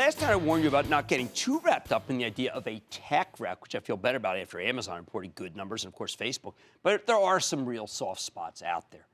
last night I warned you about not getting too wrapped up in the idea of a tech wreck, which I feel better about after Amazon reported good numbers and, of course, Facebook. But there are some real soft spots out there.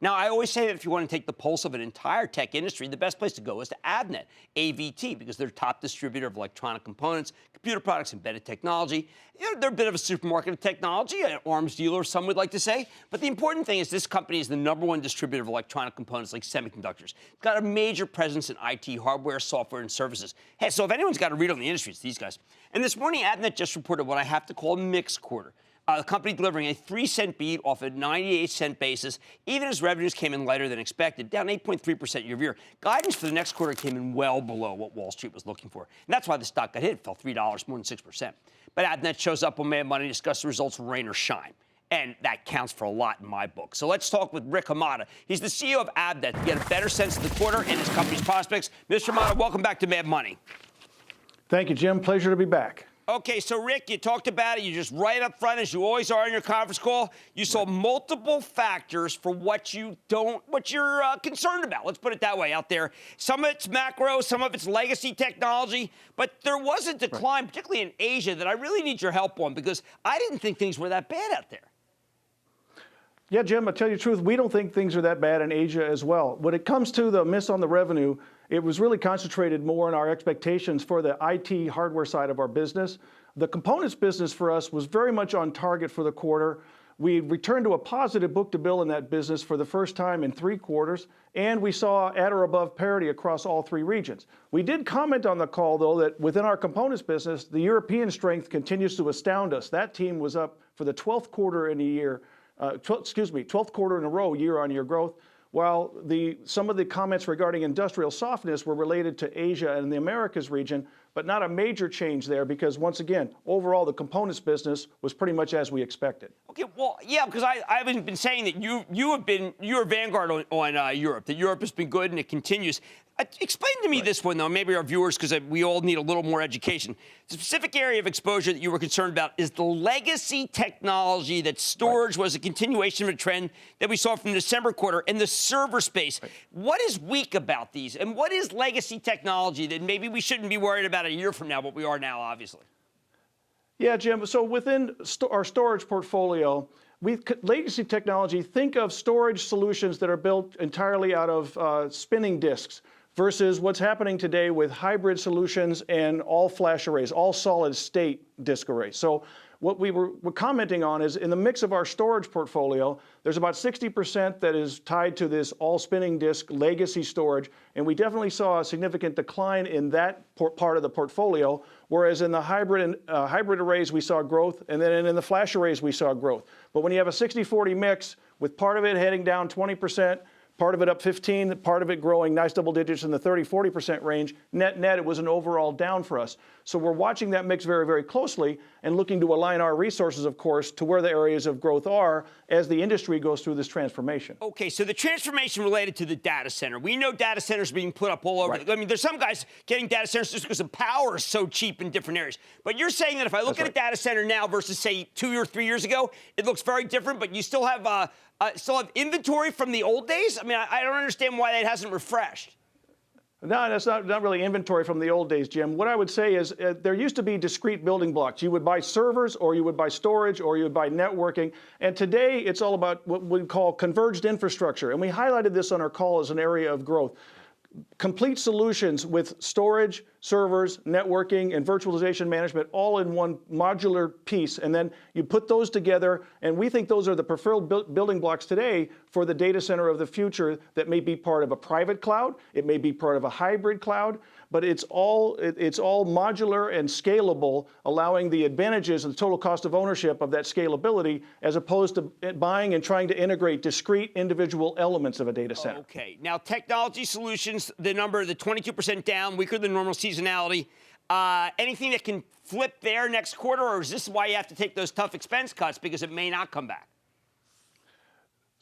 Now, I always say that if you want to take the pulse of an entire tech industry, the best place to go is to Avnet, AVT, because they're top distributor of electronic components, computer products, embedded technology. You know, they're a bit of a supermarket of technology, an arms dealer, some would like to say. But the important thing is this company is the #1 distributor of electronic components like semiconductors. It's got a major presence in IT, hardware, software, and services. Hey, so if anyone's got to read on the industry, it's these guys. And this morning, Avnet just reported what I have to call a mixed quarter. The company delivering a 3-cent beat off a 98-cent basis, even as revenues came in lighter than expected, down 8.3% year-over-year. Guidance for the next quarter came in well below what Wall Street was looking for. And that's why the stock got hit. It fell $3, more than 6%. But Avnet shows up on Mad Money to discuss the results, rain or shine. And that counts for a lot in my book. So let's talk with Rick Hamada. He's the CEO of Avnet to get a better sense of the quarter and his company's prospects. Mr. Hamada, welcome back to Mad Money. Thank you, Jim. Pleasure to be back. Okay, so Rick, you talked about it. You just right up front, as you always are in your conference call. You saw multiple factors for what you're concerned about. Let's put it that way out there. Some of it's macro, some of it's legacy technology, but there was a decline, particularly in Asia, that I really need your help on because I didn't think things were that bad out there. Yeah, Jim, I'll tell you the truth. We don't think things are that bad in Asia as well. When it comes to the miss on the revenue, it was really concentrated more on our expectations for the IT hardware side of our business. The components business for us was very much on target for the quarter. We returned to a positive book-to-bill in that business for the first time in 3 quarters, and we saw at or above parity across all 3 regions. We did comment on the call, though, that within our components business, the European strength continues to astound us. That team was up for the 12th quarter in a year. 12th quarter in a row, year-on-year growth, while some of the comments regarding industrial softness were related to Asia and the Americas region, but not a major change there because, once again, overall, the components business was pretty much as we expected. Okay, well, yeah, because I've been saying that you're a vanguard on Europe, that Europe has been good and it continues. Explain to me this one, though, maybe our viewers, because we all need a little more education. The specific area of exposure that you were concerned about is the legacy technology that storage was a continuation of a trend that we saw from the December quarter in the server space. What is weak about these, and what is legacy technology that maybe we shouldn't be worried about a year from now, but we are now, obviously? Yeah, Jim, so within our storage portfolio, legacy technology, think of storage solutions that are built entirely out of spinning disks versus what's happening today with hybrid solutions and all flash arrays, all solid state disk arrays. So what we're commenting on is in the mix of our storage portfolio, there's about 60% that is tied to this all spinning disk legacy storage, and we definitely saw a significant decline in that part of the portfolio, whereas in the hybrid arrays we saw growth, and then in the flash arrays we saw growth. But when you have a 60-40 mix with part of it heading down 20%, part of it up 15, part of it growing nice double digits in the 30-40% range. Net, it was an overall down for us. So we're watching that mix very, very closely and looking to align our resources, of course, to where the areas of growth are as the industry goes through this transformation. Okay, so the transformation related to the data center. We know data centers being put up all over. Right. I mean, there's some guys getting data centers just because the power is so cheap in different areas. But you're saying that if I look at a data center now versus, say, 2 or 3 years ago, it looks very different, but you still have inventory from the old days? I mean, I don't understand why that hasn't refreshed. No, that's not really inventory from the old days, Jim. What I would say is there used to be discrete building blocks. You would buy servers, or you would buy storage, or you would buy networking. And today, it's all about what we call converged infrastructure. And we highlighted this on our call as an area of growth. Complete solutions with storage, servers, networking, and virtualization management all in one modular piece. And then you put those together, and we think those are the preferred building blocks today for the data center of the future that may be part of a private cloud, it may be part of a hybrid cloud, but it's all modular and scalable, allowing the advantages and the total cost of ownership of that scalability as opposed to buying and trying to integrate discrete individual elements of a data center. Okay. Now, technology solutions, the 22% down, weaker than normal seasonality. Anything that can flip there next quarter, or is this why you have to take those tough expense cuts because it may not come back?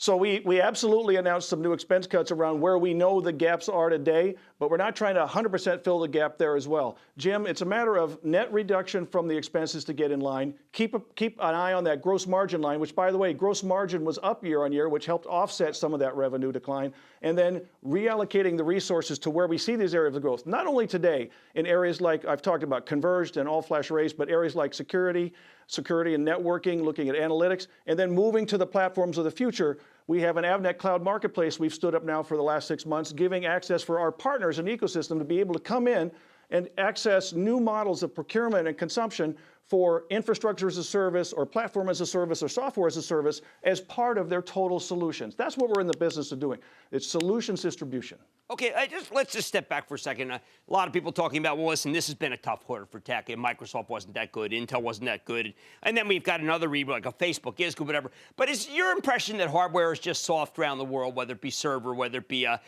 So we absolutely announced some new expense cuts around where we know the gaps are today, but we're not trying to 100% fill the gap there as well. Jim, it's a matter of net reduction from the expenses to get in line. Keep an eye on that gross margin line, which, by the way, gross margin was up year on year, which helped offset some of that revenue decline, and then reallocating the resources to where we see these areas of growth. Not only today in areas like I've talked about converged and all-flash arrays, but areas like security and networking, looking at analytics, and then moving to the platforms of the future. We have an Avnet cloud marketplace we've stood up now for the last 6 months, giving access for our partners and ecosystem to be able to come in and access new models of procurement and consumption for infrastructure as a service or platform as a service or software as a service as part of their total solutions. That's what we're in the business of doing. It's solutions distribution. Okay, let's just step back for a second. A lot of people talking about, well, listen, this has been a tough quarter for tech, and Microsoft wasn't that good, Intel wasn't that good, and then we've got another read like a Facebook is good, whatever. But is your impression that hardware is just soft around the world, whether it be server, whether it be a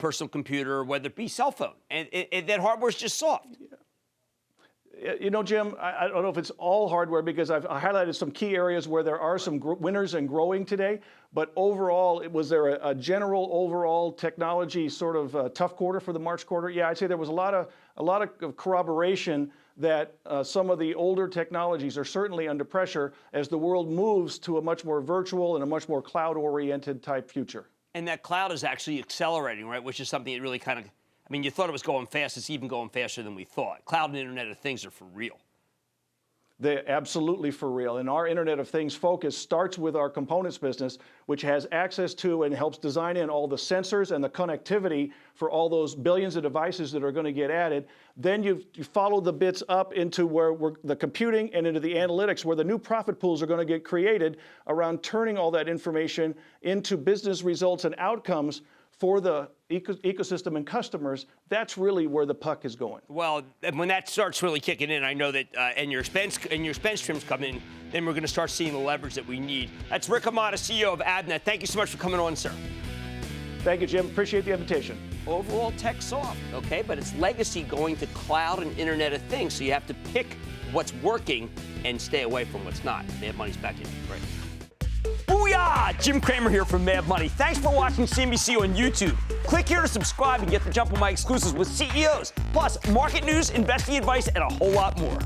personal computer, whether it be cell phone, and that hardware is just soft? Yeah. You know, Jim, I don't know if it's all hardware because I've highlighted some key areas where there are some winners and growing today. But overall, was there a general overall technology sort of tough quarter for the March quarter? Yeah, I'd say there was a lot of corroboration that some of the older technologies are certainly under pressure as the world moves to a much more virtual and a much more cloud-oriented type future. And that cloud is actually accelerating, right? Which is something that really kind of, I mean, you thought it was going fast. It's even going faster than we thought. Cloud and Internet of Things are for real. They're absolutely for real. And our Internet of Things focus starts with our components business, which has access to and helps design in all the sensors and the connectivity for all those billions of devices that are going to get added. Then you follow the bits up into where the computing and into the analytics, where the new profit pools are going to get created around turning all that information into business results and outcomes for the ecosystem and customers. That's really where the puck is going. Well, when that starts really kicking in, I know that and your expense trims come in, then we're going to start seeing the leverage that we need. That's Rick Amata, CEO of Avnet. Thank you so much for coming on, sir. Thank you, Jim. Appreciate the invitation. Overall, tech soft, okay, but it's legacy going to cloud and Internet of Things, so you have to pick what's working and stay away from what's not. Mad Money's back in. Right. Booyah! Jim Cramer here from Mad Money. Thanks for watching CNBC on YouTube. Click here to subscribe and get the jump on my exclusives with CEOs, plus market news, investing advice, and a whole lot more.